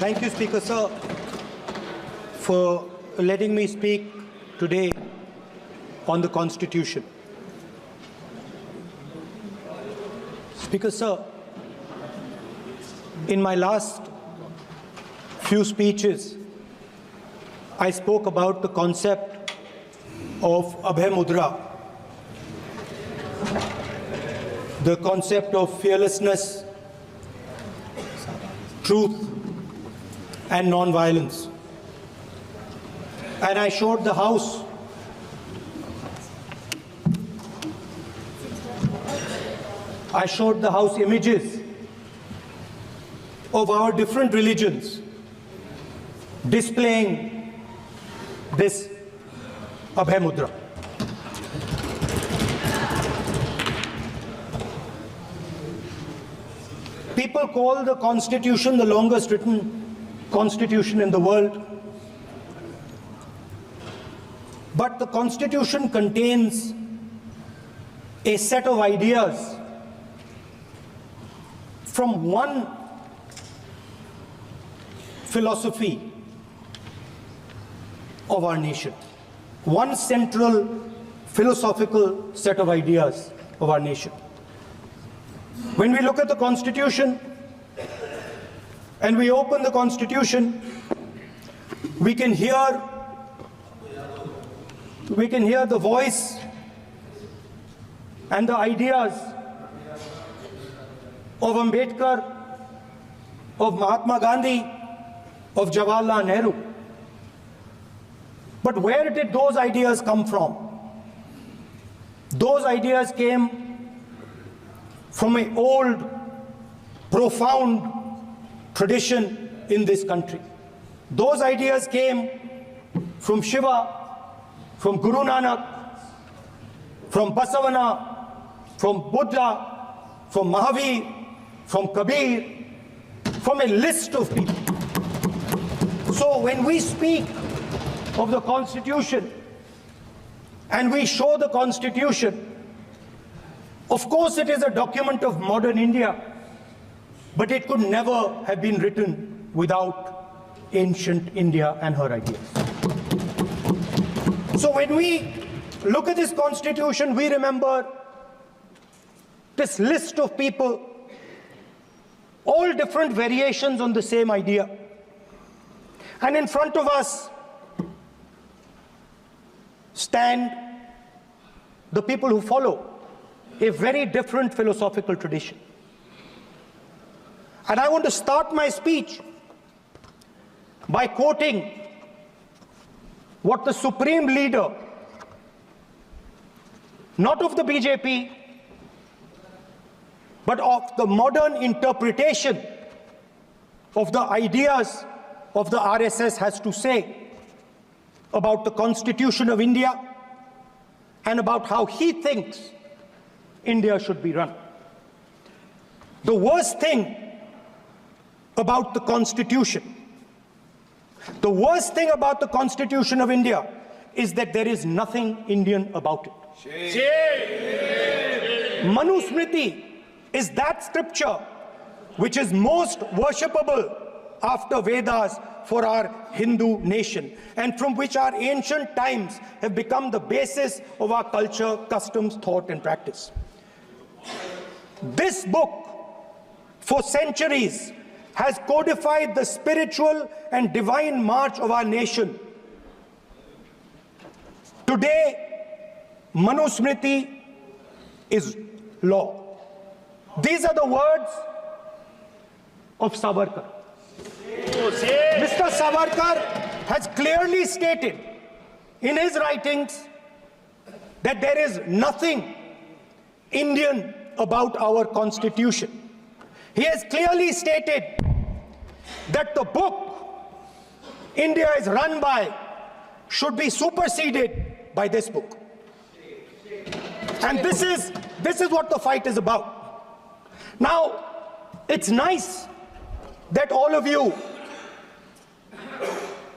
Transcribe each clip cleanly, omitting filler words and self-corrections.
Thank you, Speaker Sir, for letting me speak today on the Constitution. Speaker Sir, in my last few speeches, I spoke about the concept of Abhay Mudra, the concept of fearlessness, truth, and non-violence. And I showed the House images of our different religions displaying this Abhay Mudra. People call the Constitution the longest written Constitution in the world. But the Constitution contains a set of ideas from one philosophy of our nation, one central philosophical set of ideas of our nation. When we look at the Constitution and we open the Constitution, we can hear the voice and the ideas of Ambedkar, of Mahatma Gandhi, of Jawaharlal Nehru. But where did those ideas come from? Those ideas came from an old, profound tradition in this country. Those ideas came from Shiva, from Guru Nanak, from Basavana, from Buddha, from Mahavir, from Kabir, from a list of people. So when we speak of the Constitution and we show the Constitution, of course it is a document of modern India, but it could never have been written without ancient India and her ideas. So when we look at this Constitution, we remember this list of people, all different variations on the same idea. And in front of us stand the people who follow a very different philosophical tradition. And I want to start my speech by quoting what the supreme leader, not of the BJP, but of the modern interpretation of the ideas of the RSS has to say about the Constitution of India and about how he thinks India should be run. The worst thing about the Constitution, the worst thing about the Constitution of India is that there is nothing Indian about it. Manusmriti is that scripture which is most worshipable after Vedas for our Hindu nation, and from which our ancient times have become the basis of our culture, customs, thought, and practice. This book, for centuries, has codified the spiritual and divine march of our nation. Today, Manusmriti is law. These are the words of Savarkar. Mr. Savarkar has clearly stated in his writings that there is nothing Indian about our Constitution. He has clearly stated that the book India is run by should be superseded by this book. And this is what the fight is about. Now, it's nice that all of you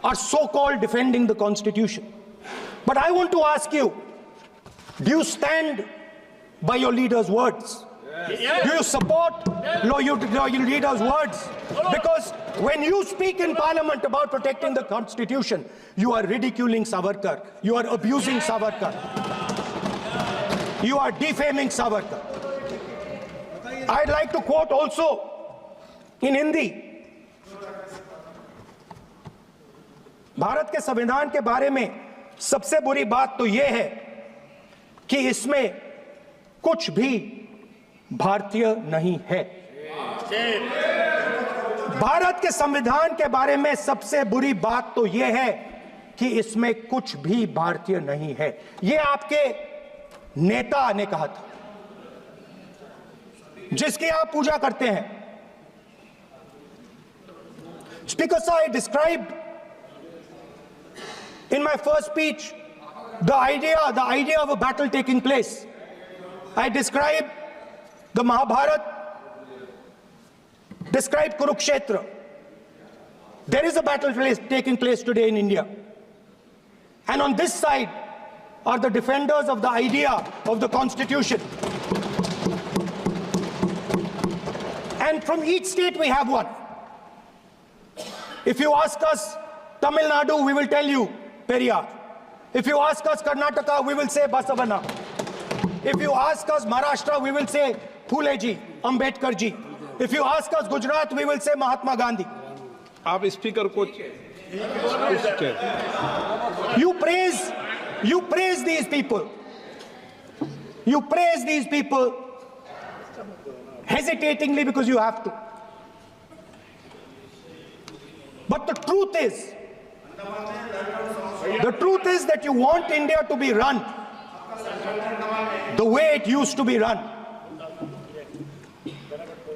are so-called defending the Constitution. But I want to ask you, do you stand by your leader's words? Yes. Do you support your leader's words? Because When you speak in parliament about protecting the constitution, you are ridiculing Savarkar. You are abusing Savarkar. You are defaming Savarkar. I'd like to quote also in Hindi. Bharat के संविधान के बारे में सबसे बुरी बात तो यह है कि इसमें कुछ भी भारतीय नहीं है। भारत के संविधान के बारे में सबसे बुरी बात तो यह है कि इसमें कुछ भी भारतीय नहीं है। यह आपके नेता ने कहा था, जिसकी आप पूजा करते हैं। Speaker sir, I described in my first speech the idea of a battle taking place. I described the Mahabharata, described Kurukshetra. There is a battle taking place today in India. And on this side are the defenders of the idea of the Constitution. And from each state we have one. If you ask us Tamil Nadu, we will tell you Periyar. If you ask us Karnataka, we will say Basavana. If you ask us Maharashtra, we will say Phule ji, Ambedkar ji. If you ask us Gujarat, we will say Mahatma Gandhi. आप speaker को You praise these people. You praise these people hesitatingly because you have to. But the truth is that you want India to be run the way it used to be run.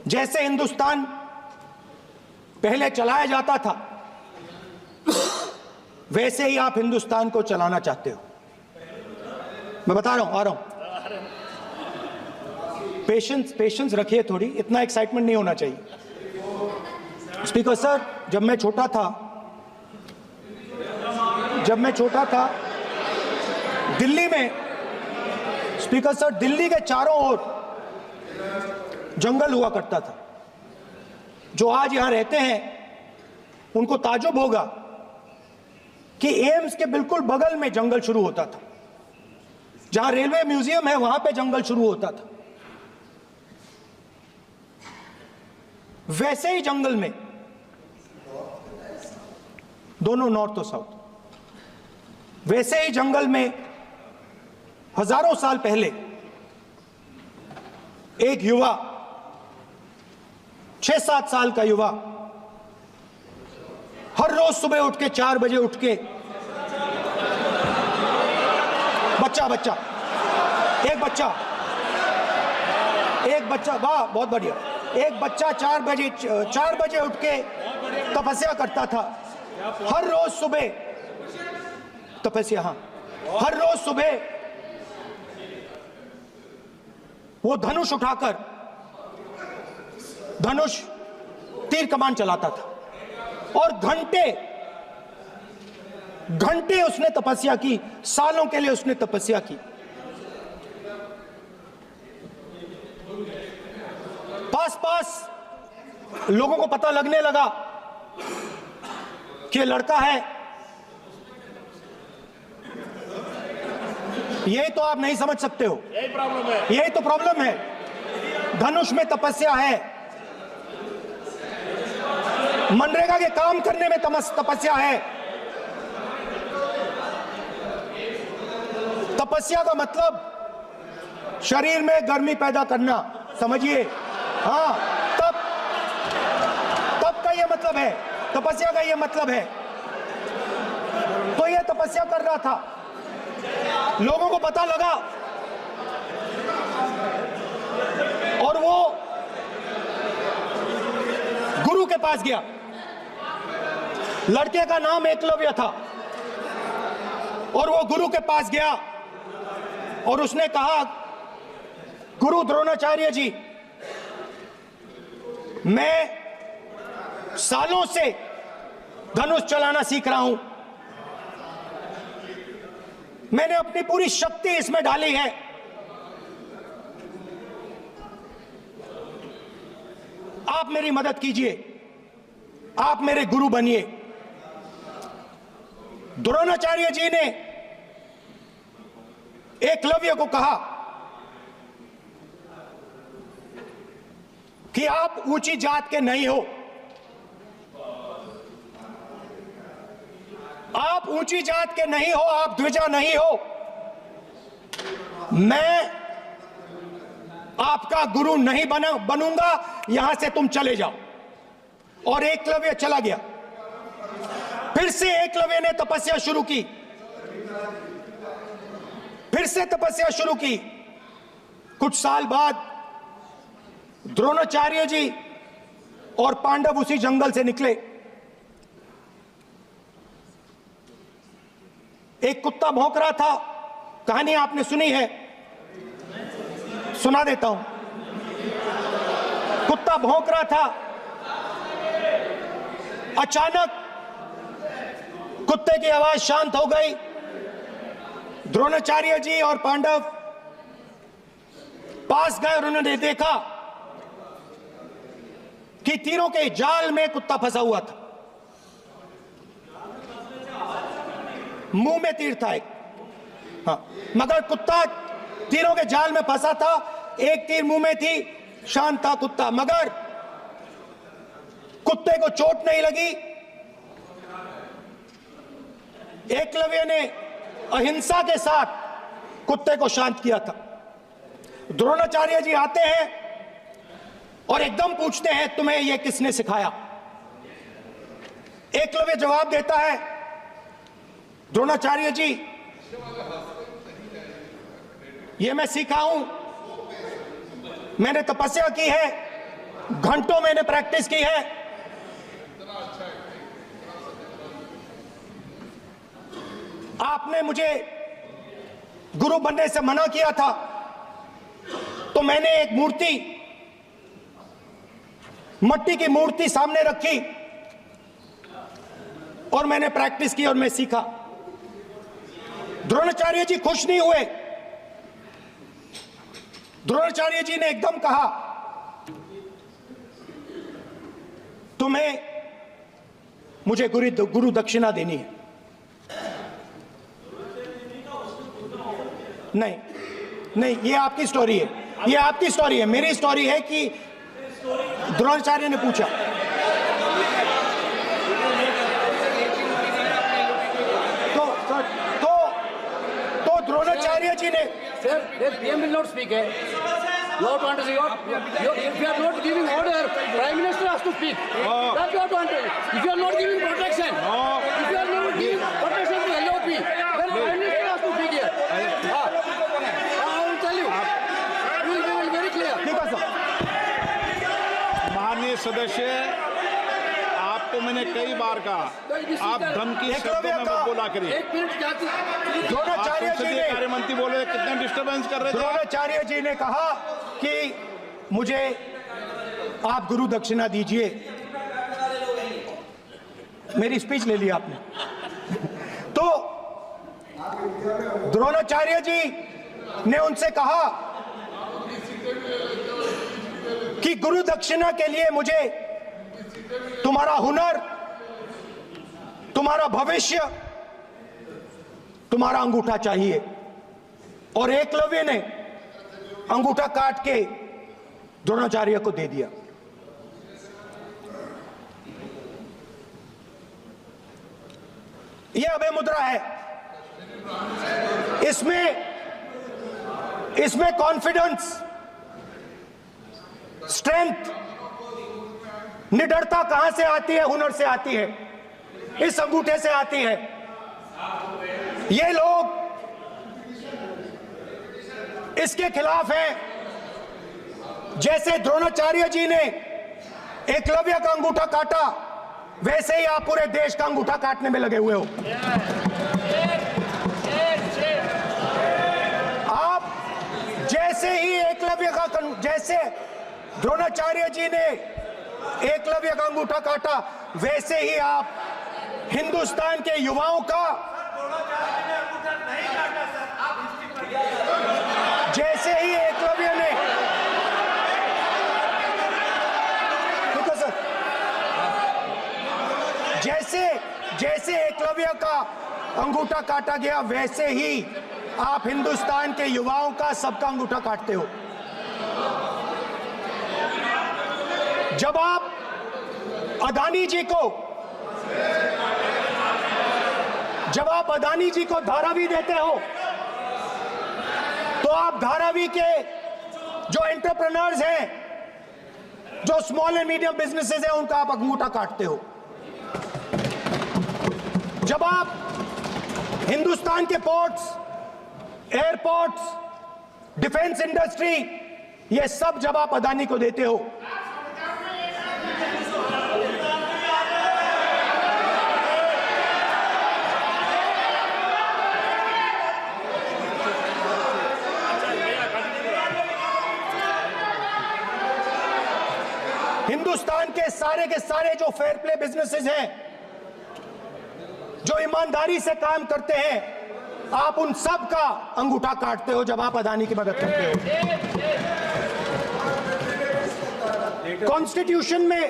जैसे हिंदुस्तान पहले चलाया जाता था, वैसे ही आप हिंदुस्तान को चलाना चाहते हो। मैं बता रहा हूं, आ रहा हूं। पेशेंस रखिए थोड़ी, इतना एक्साइटमेंट नहीं होना चाहिए। स्पीकर सर, जब मैं छोटा दिल्ली में, स्पीकर सर, दिल्ली के चारों ओर जंगल हुआ करता था। जो आज यहां रहते हैं उनको ताजुब होगा कि एम्स के बिल्कुल बगल में जंगल शुरू होता था। जहां रेलवे म्यूजियम है वहां पे जंगल शुरू होता था। वैसे ही जंगल में, दोनों नॉर्थ और साउथ, वैसे ही जंगल में हजारों साल पहले एक युवा, 6-7 साल का युवा, हर रोज सुबह उठ के 4 बजे उठ के एक बच्चा, वाह बहुत बढ़िया, एक बच्चा 4 बजे उठ के तपस्या करता था। हर रोज सुबह तपस्या, हाँ, हर रोज सुबह वो धनुष उठाकर तीर कमान चलाता था और घंटे उसने तपस्या की, सालों के लिए उसने तपस्या की। पास लोगों को पता लगने लगा कि लड़का है। यही तो आप नहीं समझ सकते हो, यही तो प्रॉब्लम है। धनुष में तपस्या है, मनरेगा के काम करने में तपस्या है। तपस्या का मतलब शरीर में गर्मी पैदा करना, समझिए। हाँ, तब का ये मतलब है, तपस्या का ये मतलब है। तो ये तपस्या कर रहा था, लोगों को पता लगा और वो गुरु के पास गया। लड़के का नाम एकलव्य था और वो गुरु के पास गया और उसने कहा, गुरु द्रोणाचार्य जी, मैं सालों से धनुष चलाना सीख रहा हूं, मैंने अपनी पूरी शक्ति इसमें डाली है। आप मेरी मदद कीजिए। आप मेरे गुरु बनिए। द्रोणाचार्य जी ने एकलव्य को कहा कि आप ऊंची जात के नहीं हो, आप ऊंची जात के नहीं हो, आप द्विजा नहीं हो, मैं आपका गुरु नहीं बनूंगा, यहां से तुम चले जाओ। और एकलव्य चला गया। फिर से एकलव्य ने तपस्या शुरू की, फिर से तपस्या शुरू की। कुछ साल बाद द्रोणाचार्य जी और पांडव उसी जंगल से निकले। एक कुत्ता भौंक रहा था, कहानी आपने सुनी है, सुना देता हूं। कुत्ता भौंक रहा था, अचानक कुत्ते की आवाज शांत हो गई। द्रोणाचार्य जी और पांडव पास गए और उन्होंने देखा कि तीरों के जाल में कुत्ता फंसा हुआ था। मुंह में तीर था एक, हाँ, मगर कुत्ता तीरों के जाल में फंसा था। एक तीर मुंह में थी, शांत था कुत्ता, मगर कुत्ते को चोट नहीं लगी। एकलव्य ने अहिंसा के साथ कुत्ते को शांत किया था। द्रोणाचार्य जी आते हैं और एकदम पूछते हैं, तुम्हें यह किसने सिखाया? एकलव्य जवाब देता है, द्रोणाचार्य जी, यह मैं सीखा हूं, मैंने तपस्या की है, घंटों मैंने प्रैक्टिस की है। आपने मुझे गुरु बनने से मना किया था, तो मैंने एक मूर्ति, मट्टी की मूर्ति सामने रखी और मैंने प्रैक्टिस की और मैं सीखा। द्रोणाचार्य जी खुश नहीं हुए। द्रोणाचार्य जी ने एकदम कहा, तुम्हें मुझे गुरु दक्षिणा देनी है। नहीं नहीं, ये आपकी स्टोरी है, ये आपकी स्टोरी है। मेरी स्टोरी है कि द्रोणाचार्य ने पूछा। तो द्रोणाचार्य जी ने, Sir, the PM will not speak. You have to understand. If you are not giving order, Prime Minister has to speak. That you have to understand. If you are not giving protection, if you are not giving protection to LOP, then Prime Minister has to speak here. I will tell you. We will be very clear. ठीक है sir. माननीय सदस्य, आपको मैंने कई बार कहा, आप धमकी शब्दों में मत बोला करिए। एक मिनट जाती। द्रोणाचार्य जी संसदीय ने, कार्य मंत्री बोले, कितना डिस्टर्बेंस कर रहे थे। द्रोणाचार्य जी ने कहा कि मुझे आप गुरु दक्षिणा दीजिए। मेरी स्पीच ले ली आपने। तो द्रोणाचार्य जी ने उनसे कहा कि गुरु दक्षिणा के लिए मुझे तुम्हारा हुनर, तुम्हारा भविष्य, तुम्हारा अंगूठा चाहिए। और एकलव्य ने अंगूठा काट के द्रोणाचार्य को दे दिया। यह अभय मुद्रा है। इसमें कॉन्फिडेंस, स्ट्रेंथ, निडरता कहां से आती है? हुनर से आती है, इस अंगूठे से आती है। ये लोग इसके खिलाफ हैं। जैसे द्रोणाचार्य जी ने एकलव्य का अंगूठा काटा, वैसे ही आप पूरे देश का अंगूठा काटने में लगे हुए हो। आप जैसे ही एकलव्य का, जैसे द्रोणाचार्य जी ने एकलव्य का अंगूठा काटा, वैसे ही आप हिंदुस्तान के युवाओं का, जैसे ही एकलव्य ने, ठीक है सर, जैसे एकलव्य का अंगूठा काटा गया, वैसे ही आप हिंदुस्तान के युवाओं का, सबका अंगूठा काटते हो। जब आप अदानी जी को धारावी देते हो, तो आप धारावी के जो एंटरप्रेन्योर्स हैं, जो स्मॉल एंड मीडियम बिजनेसेस हैं, उनका आप अंगूठा काटते हो। जब आप हिंदुस्तान के पोर्ट्स, एयरपोर्ट्स, डिफेंस इंडस्ट्री, ये सब जब आप अदानी को देते हो, हिंदुस्तान के सारे जो फेयर प्ले बिजनेसेस हैं, जो ईमानदारी से काम करते हैं, आप उन सब का अंगूठा काटते हो जब आप अदानी की मदद करते हो। कॉन्स्टिट्यूशन में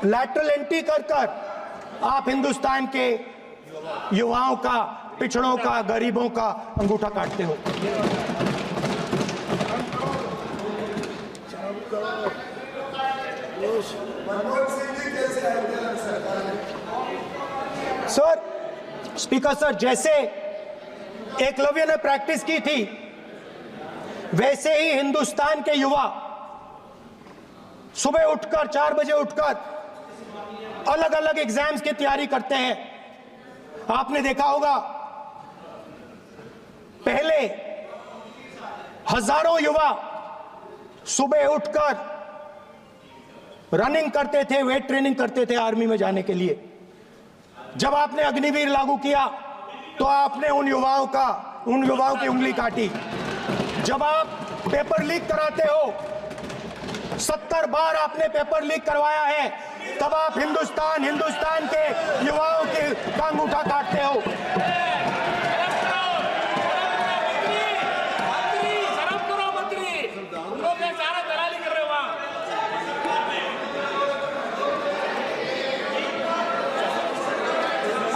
लैटरल एंट्री कर आप हिंदुस्तान के युवाओं का, पिछड़ों का, गरीबों का अंगूठा काटते हो। सर, स्पीकर सर, जैसे एकलव्य ने प्रैक्टिस की थी, वैसे ही हिंदुस्तान के युवा सुबह उठकर 4 बजे उठकर अलग अलग एग्जाम्स की तैयारी करते हैं। आपने देखा होगा, पहले हजारों युवा सुबह उठकर रनिंग करते थे, वेट ट्रेनिंग करते थे आर्मी में जाने के लिए। जब आपने अग्निवीर लागू किया, तो आपने उन युवाओं की उंगली काटी। जब आप पेपर लीक कराते हो, 70 बार आपने पेपर लीक करवाया है, तब आप हिंदुस्तान के युवाओं के का अंगूठा काटते हो।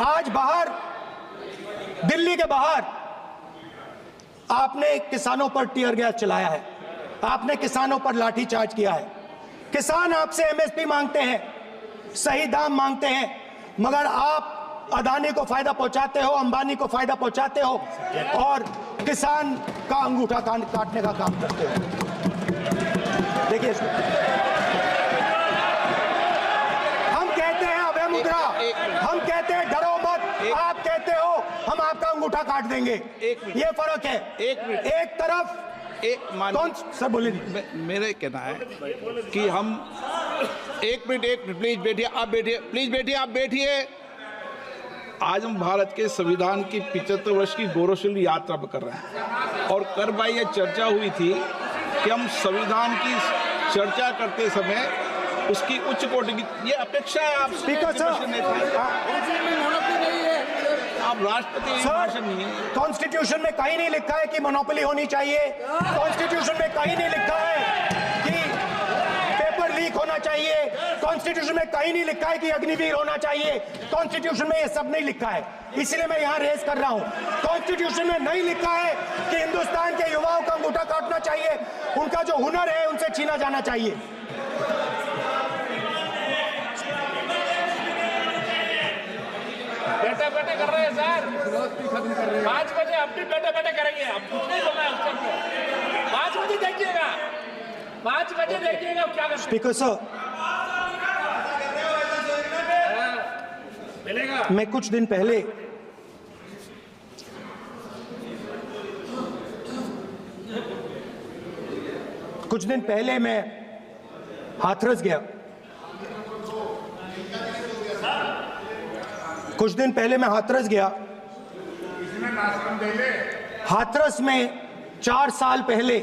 आज बाहर, दिल्ली के बाहर आपने किसानों पर टीयर गैस चलाया है, आपने किसानों पर लाठीचार्ज किया है। किसान आपसे एमएसपी मांगते हैं, सही दाम मांगते हैं, मगर आप अदानी को फायदा पहुंचाते हो, अंबानी को फायदा पहुंचाते हो और किसान का अंगूठा काटने का काम करते हो। देखिए, हम कहते हैं अभय मुद्रा, हम कहते हैं डरो मत, आप कहते हो हम आपका अंगूठा काट देंगे। ये फर्क है। एक तरफ कौन सर बोले, मेरे कहना है कि हम एक मिनट प्लीज बैठिए, आप बैठिए, प्लीज बैठिए, आप बैठिए। आज हम भारत के संविधान की 75 वर्ष की गौरवशाली यात्रा कर रहे हैं, और कर भाई ये चर्चा हुई थी कि हम संविधान की चर्चा करते समय उसकी उच्च कोटि की ये अपेक्षा है। आप स्पीकर सर, आप राष्ट्रपति नहीं है। कॉन्स्टिट्यूशन में कहीं नहीं लिखा है कि मोनोपोली होनी चाहिए। कॉन्स्टिट्यूशन में कहीं नहीं लिखा है कि पेपर लीक होना चाहिए। कॉन्स्टिट्यूशन में कहीं नहीं लिखा है कि अग्निवीर होना चाहिए। कॉन्स्टिट्यूशन में ये सब नहीं लिखा है, इसलिए मैं यहाँ रेज कर रहा हूँ। कॉन्स्टिट्यूशन में नहीं लिखा है कि हिंदुस्तान के युवाओं का अंगूठा काटना चाहिए, उनका जो हुनर है उनसे छीना जाना चाहिए। बैठे कर रहे हैं सर, 5 बजे अब भी बैठे करेंगे। अब कुछ नहीं बोलना है उसको, 5 बजे देखिएगा, 5 बजे देखिएगा क्या करते हैं। स्पीकर सर, मिलेगा। मैं कुछ दिन पहले मैं हाथरस गया। हाथरस में 4 साल पहले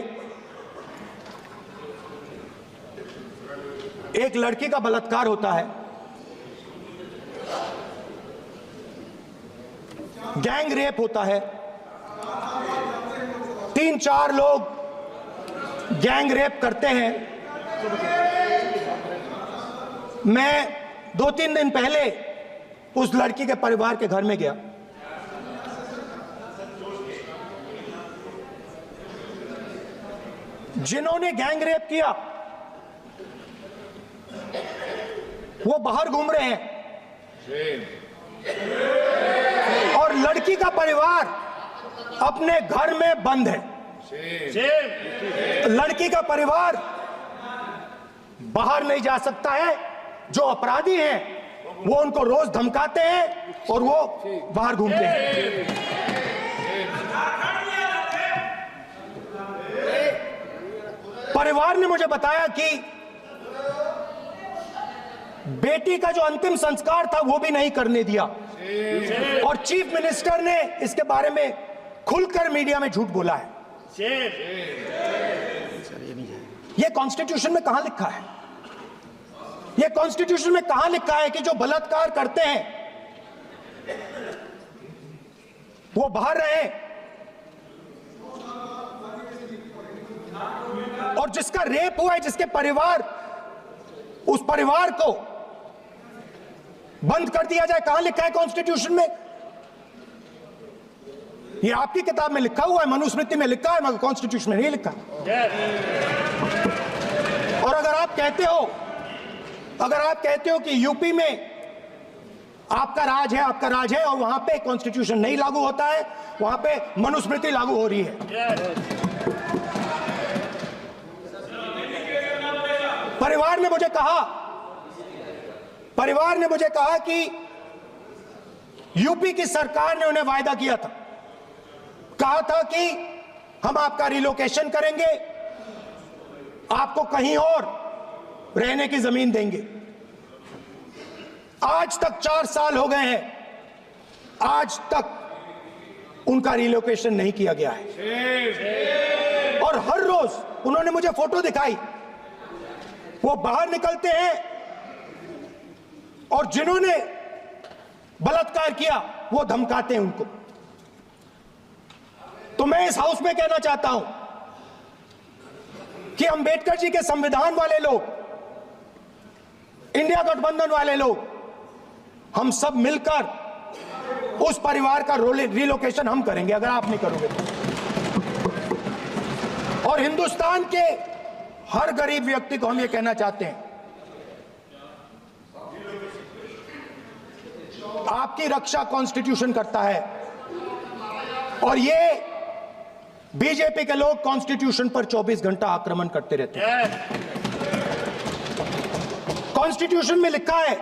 एक लड़की का बलात्कार होता है। गैंग रेप होता है। 3-4 लोग गैंग रेप करते हैं। मैं 2-3 दिन पहले उस लड़की के परिवार के घर में गया। जिन्होंने गैंग रेप किया वो बाहर घूम रहे हैं और लड़की का परिवार अपने घर में बंद है। लड़की का परिवार बाहर नहीं जा सकता है। जो अपराधी हैं वो उनको रोज धमकाते हैं और वो बाहर घूमते हैं। परिवार ने मुझे बताया कि बेटी का जो अंतिम संस्कार था वो भी नहीं करने दिया और चीफ मिनिस्टर ने इसके बारे में खुलकर मीडिया में झूठ बोला है। ये कॉन्स्टिट्यूशन में कहां लिखा है? ये कॉन्स्टिट्यूशन में कहां लिखा है कि जो बलात्कार करते हैं वो बाहर रहे और जिसका रेप हुआ है, जिसके परिवार, उस परिवार को बंद कर दिया जाए? कहां लिखा है कॉन्स्टिट्यूशन में? ये आपकी किताब में लिखा हुआ है, मनुस्मृति में लिखा है, मगर कॉन्स्टिट्यूशन में नहीं लिखा। और अगर आप कहते हो कि यूपी में आपका राज है और वहां पे कॉन्स्टिट्यूशन नहीं लागू होता है, वहां पे मनुस्मृति लागू हो रही है। परिवार ने मुझे कहा कि यूपी की सरकार ने उन्हें वायदा किया था, कहा था कि हम आपका रिलोकेशन करेंगे, आपको कहीं और रहने की जमीन देंगे। आज तक 4 साल हो गए हैं, आज तक उनका रिलोकेशन नहीं किया गया है। और हर रोज उन्होंने मुझे फोटो दिखाई, वो बाहर निकलते हैं और जिन्होंने बलात्कार किया वो धमकाते हैं उनको। तो मैं इस हाउस में कहना चाहता हूं कि अंबेडकर जी के संविधान वाले लोग, इंडिया गठबंधन वाले लोग, हम सब मिलकर उस परिवार का रिलोकेशन हम करेंगे अगर आप नहीं करोगे तो। और हिंदुस्तान के हर गरीब व्यक्ति को हम ये कहना चाहते हैं, आपकी रक्षा कॉन्स्टिट्यूशन करता है और ये बीजेपी के लोग कॉन्स्टिट्यूशन पर 24 घंटा आक्रमण करते रहते हैं। कॉन्स्टिट्यूशन में लिखा है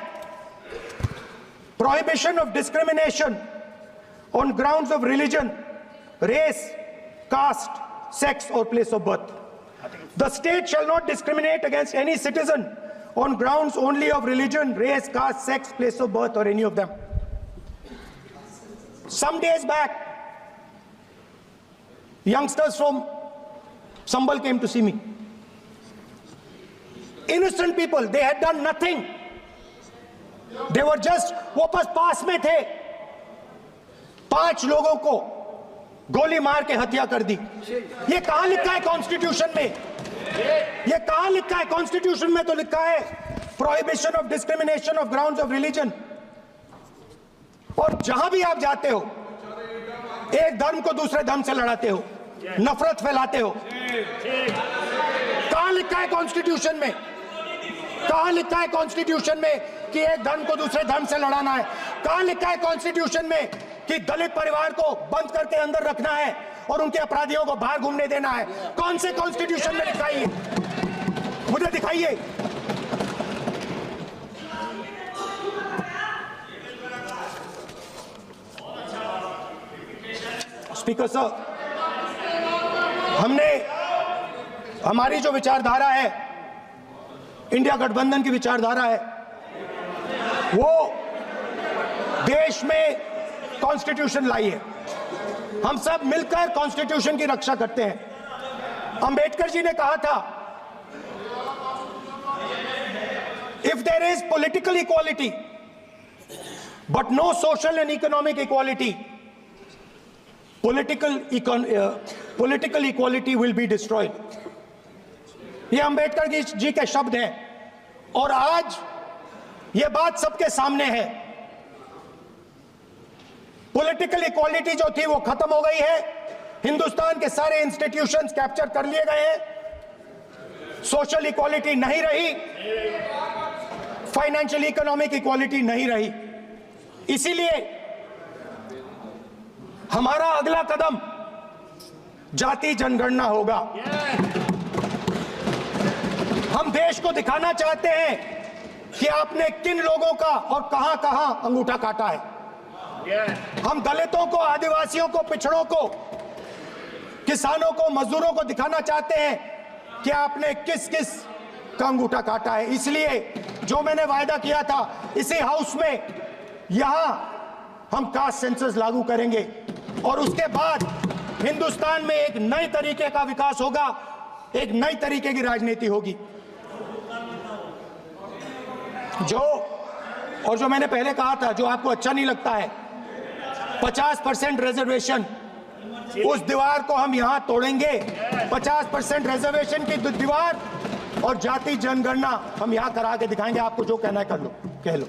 prohibition of discrimination on grounds of religion, race, caste, sex और place of birth. The state shall not discriminate against any citizen on grounds only of religion, race, caste, sex, place of birth, or any of them. Some days back, youngsters from Sambal came to see me. Innocent people, they had done nothing. They were just, वो बस पास में थे, 5 लोगों को गोली मार के हत्या कर दी। ये कहां लिखा है कॉन्स्टिट्यूशन में? ये कहां लिखा है कॉन्स्टिट्यूशन में? तो लिखा है prohibition of discrimination of grounds of religion. और जहां भी आप जाते हो, एक धर्म को दूसरे धर्म से लड़ाते हो, नफरत फैलाते हो। कहां लिखा है कॉन्स्टिट्यूशन में? कहां लिखा है कॉन्स्टिट्यूशन में कि एक धर्म को दूसरे धर्म से लड़ाना है? कहां लिखा है कॉन्स्टिट्यूशन में कि दलित परिवार को बंद करके अंदर रखना है और उनके अपराधियों को बाहर घूमने देना है? कौन से कॉन्स्टिट्यूशन में लिखा है? मुझे दिखाइए। स्पीकर साहब, हमारी जो विचारधारा है, इंडिया गठबंधन की विचारधारा है, वो देश में कॉन्स्टिट्यूशन लाई है। हम सब मिलकर कॉन्स्टिट्यूशन की रक्षा करते हैं। अंबेडकर जी ने कहा था, if there is political equality but no social and economic equality, political equality will be destroyed। ये अंबेडकर जी के शब्द हैं। और आज यह बात सबके सामने है। पॉलिटिकल इक्वालिटी जो थी वो खत्म हो गई है। हिंदुस्तान के सारे इंस्टीट्यूशंस कैप्चर कर लिए गए हैं। सोशल इक्वालिटी नहीं रही, फाइनेंशियल इकोनॉमिक इक्वालिटी नहीं रही। इसीलिए हमारा अगला कदम जाति जनगणना होगा। हम देश को दिखाना चाहते हैं कि आपने किन लोगों का और कहां कहां अंगूठा काटा है। हम दलितों को, आदिवासियों को, पिछड़ों को, किसानों को, मजदूरों को दिखाना चाहते हैं कि आपने किस किस का अंगूठा काटा है। इसलिए जो मैंने वायदा किया था, इसी हाउस में यहां हम कास्ट सेंसस लागू करेंगे और उसके बाद हिंदुस्तान में एक नए तरीके का विकास होगा, एक नई तरीके की राजनीति होगी। जो मैंने पहले कहा था, जो आपको अच्छा नहीं लगता है, 50% रिजर्वेशन, उस दीवार को हम यहां तोड़ेंगे। 50% रिजर्वेशन की दीवार और जाति जनगणना हम यहां करा के दिखाएंगे। आपको जो कहना है कर लो, कह लो।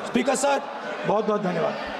स्पीकर सर, बहुत बहुत धन्यवाद।